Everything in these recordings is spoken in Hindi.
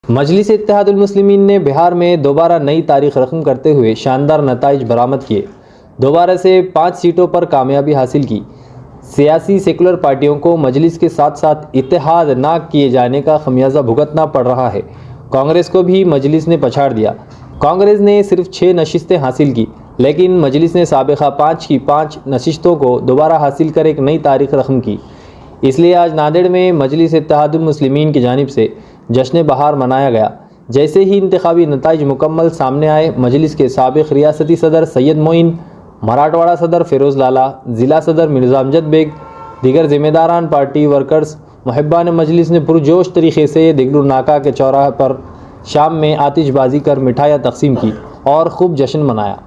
मजलिस इत्तेहादुल मुस्लिमीन ने बिहार में दोबारा नई तारीख रकम करते हुए शानदार नताइज बरामद किए। दोबारा से 5 सीटों पर कामयाबी हासिल की। सियासी सेकुलर पार्टियों को मजलिस के साथ साथ इत्तेहाद ना किए जाने का खमियाजा भुगतना पड़ रहा है। कांग्रेस को भी मजलिस ने पछाड़ दिया। कांग्रेस ने सिर्फ 6 नशिस्तें हासिल की, लेकिन मजलिस ने साबिक़ा 5 की 5 नशिस्तों को दोबारा हासिल कर एक नई तारीख रकम की। इसलिए आज नांदेड़ में मजलिस इत्तेहादुल मुस्लिमीन की जानिब से जश्न बहार मनाया गया। जैसे ही इंतखाबी नताइज मुकम्मल सामने आए, मजलिस के साबिक़ रियासती सदर सैयद मोइन, मराठवाड़ा सदर फ़िरोज़ लाला, ज़िला सदर मिर्ज़ा अमजद बेग, दीगर ज़िम्मेदारान पार्टी वर्कर्स मुहिब्बान मजलिस ने पुरजोश तरीके से दिगलुर नाका के चौराहे पर शाम में आतिशबाजी कर मिठाइयाँ तकसीम की और खूब जश्न मनाया।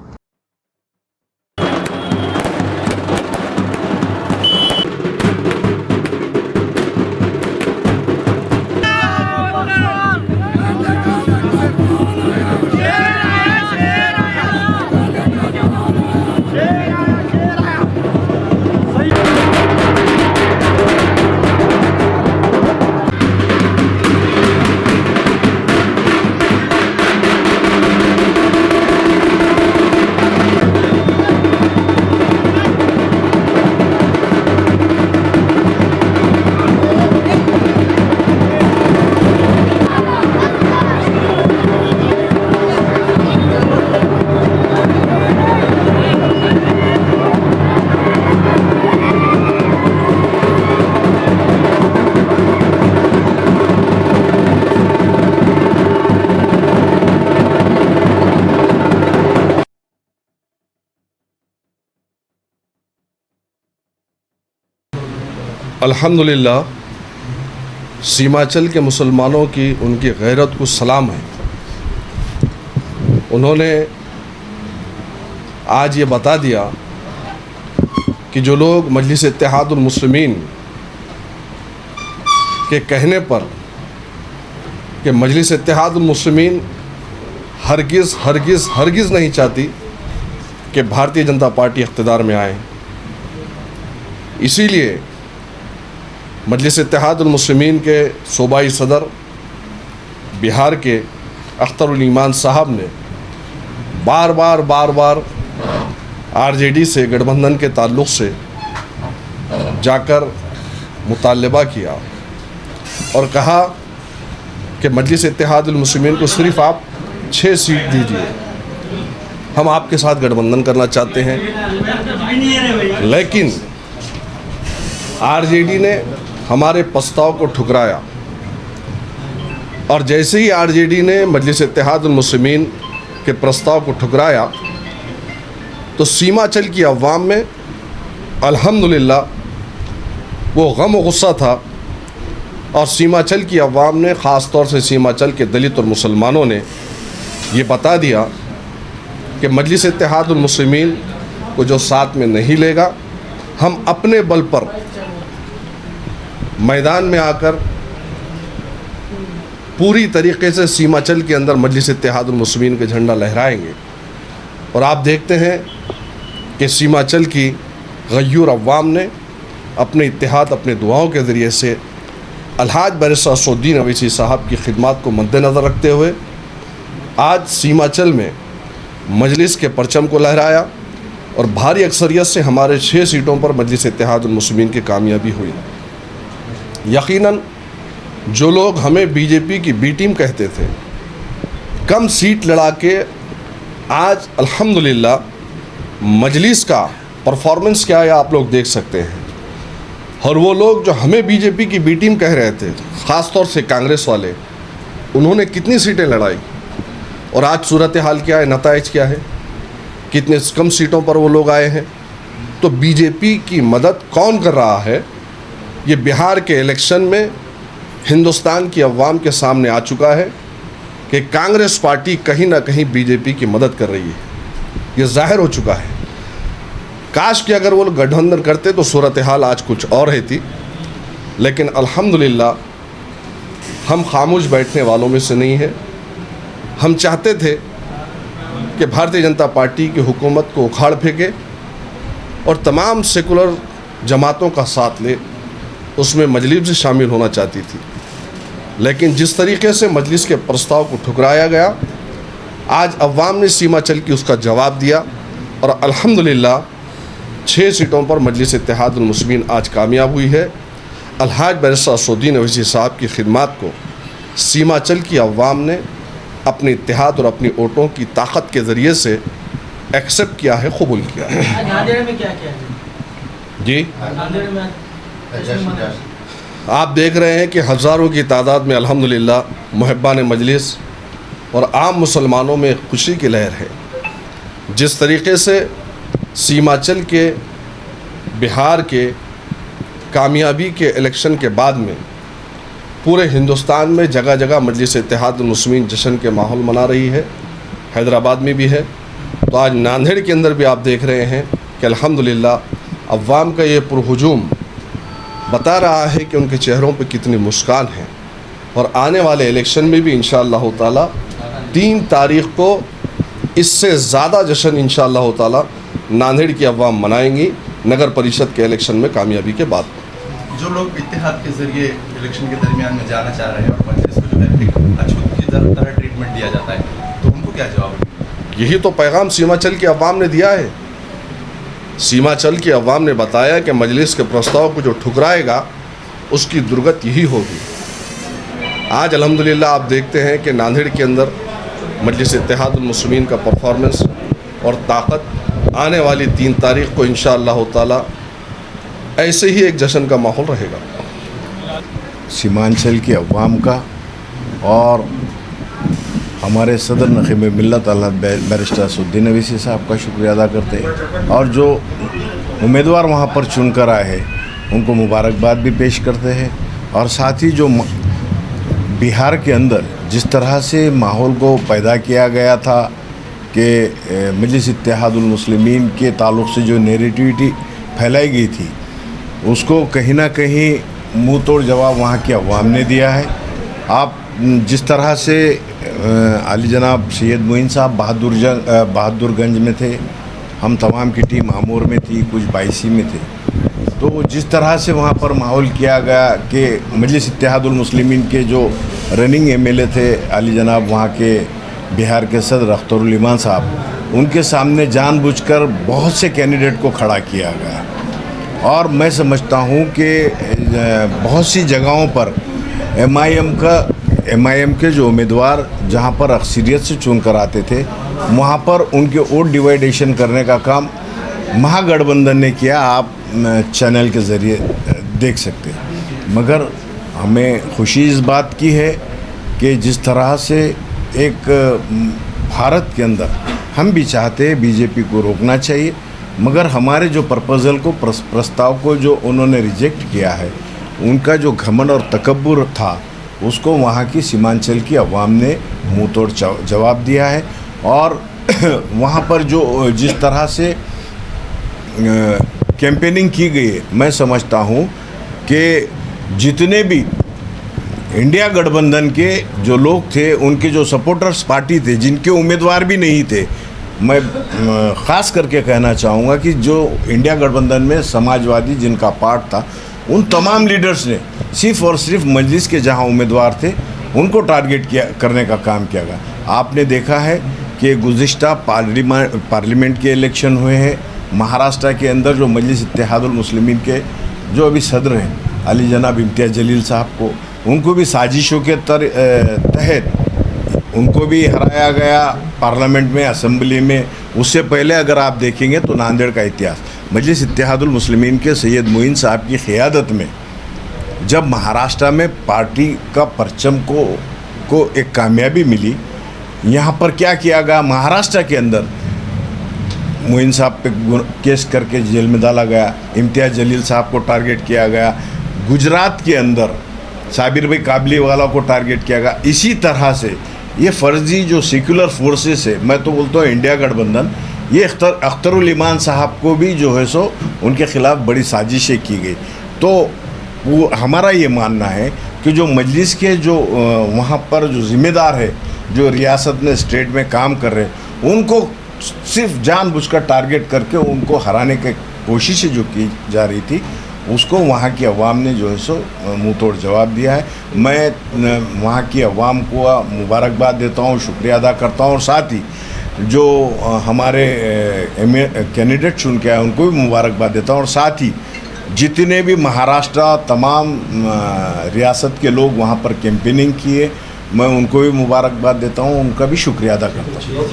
अल्हम्दुलिल्लाह, सीमांचल के मुसलमानों की उनकी गैरत को सलाम है। उन्होंने आज ये बता दिया कि जो लोग मजलिस इत्तेहादुल मुस्लिमीन के कहने पर कि मजलिस इत्तेहादुल मुस्लिमीन हरगिज़ हरगिज़ हरगिज़ नहीं चाहती कि भारतीय जनता पार्टी इक़्तिदार में आए, इसीलिए मजलिस इत्तेहादुल मुस्लिमीन के सूबाई सदर बिहार के अख्तरुल ईमान साहब ने बार बार आरजेडी से गठबंधन के ताल्लुक़ से जाकर मुतालबा किया और कहा कि मजलिस इत्तेहादुल मुस्लिमीन को सिर्फ आप 6 सीट दीजिए, हम आपके साथ गठबंधन करना चाहते हैं। लेकिन आरजेडी ने हमारे प्रस्ताव को ठुकराया और जैसे ही आरजेडी ने मजलिस इत्तेहादुल मुस्लिमीन के प्रस्ताव को ठुकराया तो सीमांचल की अवाम में अल्हम्दुलिल्लाह वो गम और गुस्सा था और सीमांचल की अवाम ने, ख़ास तौर से सीमांचल के दलित और मुसलमानों ने ये बता दिया कि मजलिस इत्तेहादुल मुस्लिमीन को जो साथ में नहीं लेगा, हम अपने बल पर मैदान में आकर पूरी तरीके से सीमांचल के अंदर मजलिस इत्तेहादुल मुस्लिमीन के झंडा लहराएंगे। और आप देखते हैं कि सीमांचल की गयूर अवाम ने अपने इत्तेहाद, अपने दुआओं के ज़रिए से अलहाज बैरिस्टर असदुद्दीन अवैसी साहब की खिदमत को मद्देनज़र रखते हुए आज सीमांचल में मजलिस के परचम को लहराया और भारी अक्सरियत से हमारे 6 सीटों पर मजलिस इत्तेहादुल मुस्लिमीन की कामयाबी हुई। यकीनन जो लोग हमें बीजेपी की बी टीम कहते थे, कम सीट लड़ा के आज अल्हम्दुलिल्लाह मजलिस का परफॉर्मेंस क्या है आप लोग देख सकते हैं। और वो लोग जो हमें बीजेपी की बी टीम कह रहे थे, ख़ास तौर से कांग्रेस वाले, उन्होंने कितनी सीटें लड़ाई और आज सूरत हाल क्या है, नताइज क्या है, कितने कम सीटों पर वो लोग आए हैं। तो बीजेपी की मदद कौन कर रहा है, ये बिहार के इलेक्शन में हिंदुस्तान की अवाम के सामने आ चुका है कि कांग्रेस पार्टी कहीं ना कहीं बीजेपी की मदद कर रही है, ये जाहिर हो चुका है। काश कि अगर वो लोग गठबंधन करते तो सूरत हाल आज कुछ और रहती, लेकिन अल्हम्दुलिल्लाह हम खामोश बैठने वालों में से नहीं हैं। हम चाहते थे कि भारतीय जनता पार्टी की हुकूमत को उखाड़ फेंके और तमाम सेकुलर जमातों का साथ ले, उसमें मजलिस से शामिल होना चाहती थी। लेकिन जिस तरीके से मजलिस के प्रस्ताव को ठुकराया गया, आज अवाम ने सीमा चल के उसका जवाब दिया और अल्हम्दुलिल्लाह 6 सीटों पर मजलिस इत्तेहादुल मुस्लिमीन आज कामयाब हुई है। अलहाज बैरिस्टर असदुद्दीन ओवैसी साहब की खिदमत को सीमाचल की अवाम ने अपने इत्तेहाद और अपनी वोटों की ताकत के ज़रिए से एक्सेप्ट किया है, कबूल किया है। नांदेड़ में क्या किया जी, नांदेड़ में आप देख रहे हैं कि हज़ारों की तादाद में अल्हम्दुलिल्लाह मुहिब्बान मजलिस और आम मुसलमानों में खुशी की लहर है। जिस तरीके से सीमाचल के बिहार के कामयाबी के इलेक्शन के बाद में पूरे हिंदुस्तान में जगह जगह मजलिस इत्तेहादुल मुस्लिमीन जश्न के माहौल मना रही है, हैदराबाद में भी है। तो आज नांदेड़ के अंदर भी आप देख रहे हैं कि अल्हम्दुलिल्लाह अवाम का ये पुरहुजूम बता रहा है कि उनके चेहरों पर कितनी मुस्कान है। और आने वाले इलेक्शन में भी इंशाअल्लाह ताला 3 तारीख़ को इससे ज़्यादा जश्न इंशाअल्लाह ताला नांदेड़ की अवाम मनाएंगी नगर परिषद के इलेक्शन में कामयाबी के बाद। जो लोग इत्तेहाद के ज़रिए इलेक्शन के दरमियान में जाना चाह रहे हैं और मजलिस को जो है एक अछूत की तरह ट्रीटमेंट दिया जाता है, तो उनको क्या जवाब? यही तो पैगाम सीमाचल की अवाम ने दिया है। सीमाचल की अवाम ने बताया कि मजलिस के प्रस्ताव को जो ठुकराएगा उसकी दुर्गत यही होगी। आज अल्हम्दुलिल्लाह आप देखते हैं कि नांदेड़ के अंदर मजलिस इत्तेहादुल मुस्लिमीन का परफॉर्मेंस और ताकत आने वाली 3 तारीख़ को इंशाअल्लाह ताला ऐसे ही एक जश्न का माहौल रहेगा। सीमांचल की अवाम का और हमारे सदर नक़ीब मिल्लत बैरिस्टर असदुद्दीन ओवैसी साहब का शुक्रिया अदा करते हैं और जो उम्मीदवार वहाँ पर चुनकर आए हैं उनको मुबारकबाद भी पेश करते हैं। और साथ ही जो बिहार के अंदर जिस तरह से माहौल को पैदा किया गया था कि मजलिस इत्तेहादुल मुस्लिमीन के ताल्लुक़ से जो नेगेटिविटी फैलाई गई थी उसको कहीं ना कहीं मुँह तोड़ जवाब वहाँ की अवाम ने दिया है। आप जिस तरह से अली जनाब सैयद मोइन साहब बहादुरगंज में थे, हम तमाम की टीम आमूर में थी, कुछ बाइसी में थे, तो जिस तरह से वहाँ पर माहौल किया गया कि मजलिस इत्तेहादुल मुस्लिमीन के जो रनिंग एमएलए थे अली जनाब वहाँ के बिहार के सदर अख्तरुल ईमान साहब, उनके सामने जानबूझकर बहुत से कैंडिडेट को खड़ा किया गया। और मैं समझता हूँ कि बहुत सी जगहों पर एमआईएम के जो उम्मीदवार जहाँ पर अक्सरियत से चुन कर आते थे वहाँ पर उनके वोट डिवाइडेशन करने का काम महागठबंधन ने किया। आप चैनल के ज़रिए देख सकते हैं। मगर हमें खुशी इस बात की है कि जिस तरह से एक भारत के अंदर हम भी चाहते हैं बीजेपी को रोकना चाहिए, मगर हमारे जो प्रपोज़ल को प्रस्ताव को जो उन्होंने रिजेक्ट किया है, उनका जो घमंड और तकब्बुर था उसको वहाँ की सीमांचल की अवाम ने मुँह तोड़ जवाब दिया है। और वहाँ पर जो जिस तरह से कैंपेनिंग की गई है, मैं समझता हूँ कि जितने भी इंडिया गठबंधन के जो लोग थे, उनके जो सपोर्टर्स पार्टी थे, जिनके उम्मीदवार भी नहीं थे, मैं ख़ास करके कहना चाहूँगा कि जो इंडिया गठबंधन में समाजवादी जिनका पार्ट था, उन तमाम लीडर्स ने सिर्फ़ और सिर्फ मजलिस के जहाँ उम्मीदवार थे उनको टारगेट करने का काम किया गया। आपने देखा है कि गुज़िश्ता पार्लियामेंट के इलेक्शन हुए हैं, महाराष्ट्र के अंदर जो मजलिस इत्तेहादुल मुस्लिमीन के जो अभी सदर हैं अली जनाब इम्तियाज़ जलील साहब को, उनको भी साजिशों के तहत उनको भी हराया गया पार्लियामेंट में, असेंबली में। उससे पहले अगर आप देखेंगे तो नांदेड़ का इतिहास, मजलिस इत्तेहादुल मुस्लिमीन के सैयद मोइन साहब की क़ियादत में जब महाराष्ट्र में पार्टी का परचम को एक कामयाबी मिली, यहाँ पर क्या किया गया, महाराष्ट्र के अंदर मोइन साहब पे केस करके जेल में डाला गया, इम्तियाज़ जलील साहब को टारगेट किया गया, गुजरात के अंदर साबिर भाई काबली वाला को टारगेट किया गया। इसी तरह से ये फर्जी जो सेक्युलर फोर्सेस है, मैं तो बोलता हूँ इंडिया गठबंधन, ये अख्तरुल ईमान साहब को भी जो है सो उनके ख़िलाफ़ बड़ी साजिशें की गई। तो वो हमारा ये मानना है कि जो मजलिस के जो वहाँ पर जो ज़िम्मेदार है, जो रियासत में स्टेट में काम कर रहे हैं, उनको सिर्फ जानबूझकर टारगेट करके उनको हराने की कोशिशें जो की जा रही थी, उसको वहाँ की अवाम ने जो है सो मुँह तोड़ जवाब दिया है। मैं वहाँ की अवाम को मुबारकबाद देता हूँ, शुक्रिया अदा करता हूँ, और साथ ही जो हमारे कैंडिडेट चुन के आए उनको भी मुबारकबाद देता हूँ, और साथ ही जितने भी महाराष्ट्र तमाम रियासत के लोग वहाँ पर कैंपेनिंग किए, मैं उनको भी मुबारकबाद देता हूँ, उनका भी शुक्रिया अदा करता हूँ।